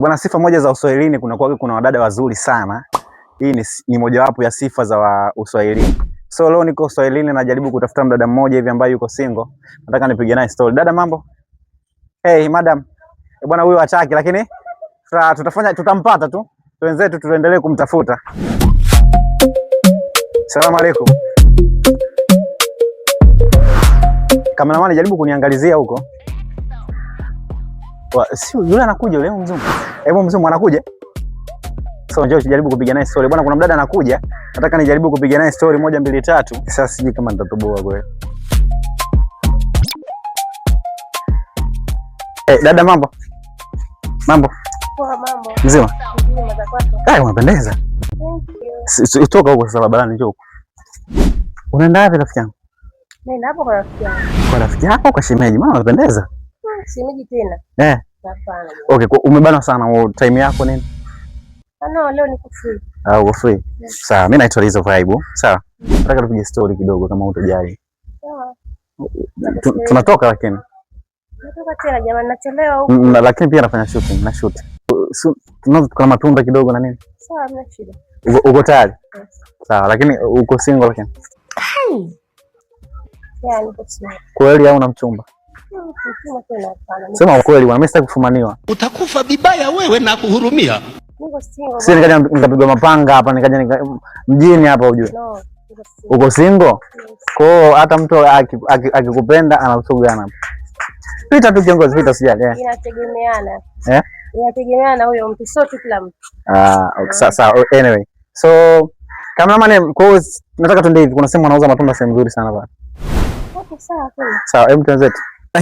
Bwana, sifa moja za Uswahilini kuna wadada wazuri sana. Hii ni mojawapo ya sifa za Uswahilini. So leo niko Uswahilini najaribu kutafuta mdada mmoja hivi ambaye yuko single. Nataka nipige naye story. Dada, mambo? Hey madam. Bwana, huyu hataki lakini tutampata tu. Wenzetu tuendelee kumtafuta. Asalamu alaykum. Kameraman, jaribu kuniangalizia huko. Sio yule anakuja yule mzungu. Hebu mzungu anakuja. So njoo tujaribu kupiga naye story. Bwana, kuna mdada anakuja. Nataka nijaribu kupiga naye story 1 2 3. Sasa sijui kama nitatoboa kweli. Dada, mambo? Mambo? Poa, mambo. Mzima? Mzima za kwako? Unapendeza. Thank you. Toka huko sasa barabarani, njoo huko. Unaenda wapi rafiki yangu? Nenda hapo kwa rafiki yangu. Kwa rafiki yako kwa shemeji? Maana unapendeza. Shemeji tena? Hapana. Okay, umebana sana. Time yako nini? Leo niko free. Uko free? Sawa, mimi naitwa Lizo Vibe. Sawa. Nataka tupige story kidogo kama utojali. Sawa. Tunatoka lakini. Natoka tena jamani, nachelewa huko. Lakini pia nafanya shooting, na shoot. Kuna matunda kidogo na nini? Sawa, hamna shida. Uko tayari? Yes. Sawa, lakini uko single lakini. Yeah, niko single. Kweli au una mchumba? Mchumba tena hapana. Sema ukweli bwana, mimi sitaki kufumaniwa. Utakufa vibaya wewe na kuhurumia. Niko single. Sisi nikaja nikapigwa mapanga hapa, nikaja mjini hapa ujue. No. Uko single? Yes. Kwa hata mtu akikupenda anasogana hapa. Pita tu kiongozi, pita usijali. Inategemeana. Inategemeana huyo mtu, sio tu kila mtu. Okay, sawa. Anyway. So cameraman, kwa hiyo nataka tuende hivi. Kuna sehemu wanauza matunda sehemu nzuri sana bwana. Okay, sawa. Sawa, hebu tuanze.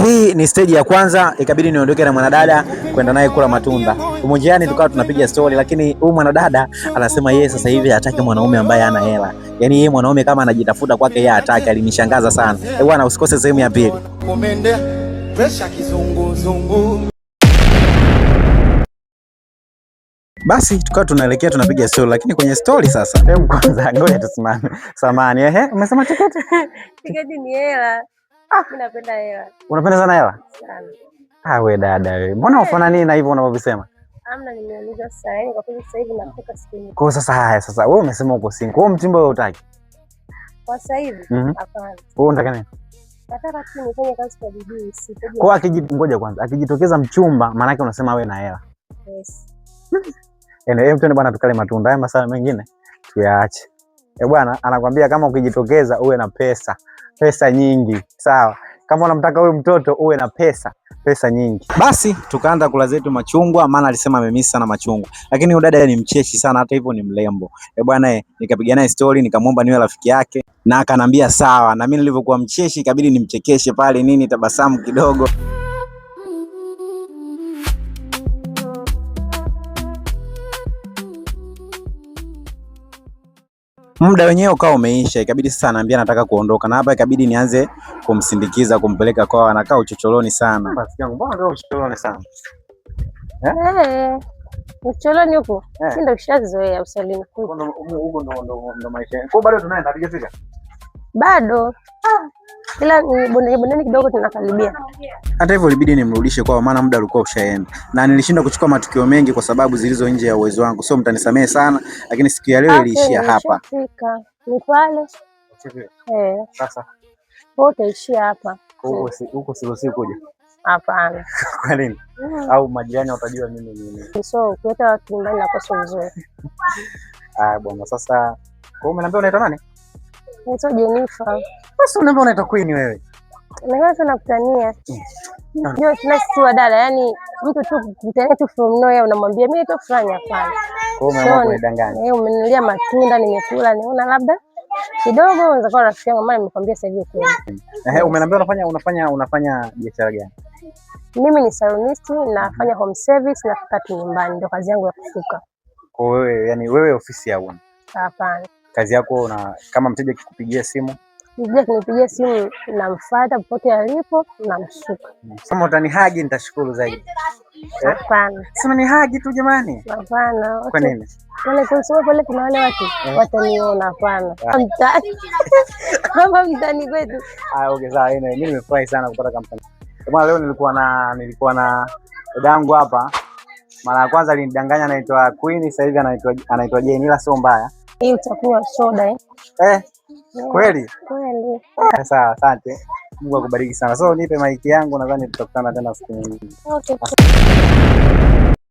Hii ni stage ya kwanza, ikabidi niondoke na mwanadada kwenda naye kula matunda. Umojiani tukawa tunapiga story, lakini huyu mwanadada anasema yeye sasa hivi hataki mwanaume ambaye hana hela. Yaani yeye mwanaume kama anajitafuta kwake yeye hataki. Alinishangaza sana. Bwana, usikose sehemu ya pili. Presha kizunguzungu. Basi tukawa tunaelekea tunapiga story, lakini kwenye story sasa. Hebu kwanza ngoja tusimame. Samahani, umesema tiketi? Tiketi ni hela. Mimi napenda hela. Unapenda sana hela? Sana. We dada wewe. Mbona ufanani na hivyo unavyosema? Hamna, nimeuliza sasa. Yaani kwa kweli sasa hivi nataka siku. Kwa sasa haya sasa wewe umesema uko single. Wewe mchumba wewe hutaki? Kwa sasa hivi? Hapana. Wewe unataka nini? Nataka tu nifanye kazi kwa bidii, sitaje. Kwa ngoja kwanza. Akijitokeza mchumba maana yake unasema wewe na hela. Yes. Twende bwana tukale matunda. Haya masala mengine tuyaache. Bwana anakuambia kama ukijitokeza uwe na pesa. Pesa nyingi. Sawa. Kama unamtaka huyu mtoto uwe na pesa nyingi. Basi tukaanza kula zetu machungwa, maana alisema amemisi sana machungwa. Lakini huyu dada ni mcheshi sana, hata hivyo ni mrembo. Bwana nikapiga naye story, nikamwomba niwe rafiki yake na akanambia sawa. Na mimi nilivyokuwa mcheshi ikabidi nimchekeshe pale nini, tabasamu kidogo. Muda wenyewe ukawa umeisha, ikabidi sasa anaambia nataka kuondoka, na hapa ikabidi nianze kumsindikiza kumpeleka kwao. Anakaa uchocholoni sana. Rafiki yangu, mbona ndio uchocholoni sana? Uchocholoni huko? Mimi ndio ushazoea usalini huko. Huko ndo maisha. Kwa bado tunaenda hatujafika? Bado. Ila ni bondeni kidogo tunakaribia. Hata hivyo ilibidi nimrudishe kwao, maana muda ulikuwa ushaenda. Na nilishindwa kuchukua matukio mengi kwa sababu zilizo nje ya uwezo wangu. So mtanisamehe sana, lakini siku ya leo iliishia hapa. Ni pale. Sasa. Wewe utaishia hapa. Huko siruhusi kuja. Hapana. Kwa nini? Au majirani watajua mimi nini? So, kuleta watu nyumbani nakosa vizuri. Bwana sasa, kwa umeniambia unaitwa nani? Naitwa Jennifer. Basi unaambia unaitwa Queen wewe. Naona sana kutania. Ndio tunasi wa dada, yani mtu tu kutania tu from nowhere unamwambia mimi naitwa fulani hapana. Kwa hiyo umeamua kunidanganya. Umenilia matunda nimekula, niona labda kidogo unaweza kuwa rafiki yangu, maana nimekwambia sasa hivi kweli. Umeniambia unafanya biashara gani? Mimi ni salonist, nafanya home service na kukata nyumbani, ndio kazi yangu ya kusuka. Kwa wewe, yani wewe ofisi ya una? Hapana. Kazi yako kama mteja akikupigia simu? Mteja akinipigia simu namfuata popote alipo namsuka. Kama utanihagi nitashukuru zaidi. Hapana. Sema ni hagi tu jamani. Hapana. Kwa nini? Wale kusema pale kuna wale watu wataniona hapana. Mtani. Kama mtani kwetu. Okay sawa, mimi nimefurahi sana kupata kampani. Kama leo nilikuwa na dadangu hapa. Mara ya kwanza alinidanganya anaitwa Queen, sasa hivi anaitwa Jane, ila sio mbaya. Hii utakunywa soda eh? Kweli? Kweli. Sawa, asante. Mungu akubariki sana. So nipe maiki yangu, nadhani tutakutana tena siku nyingine. Okay.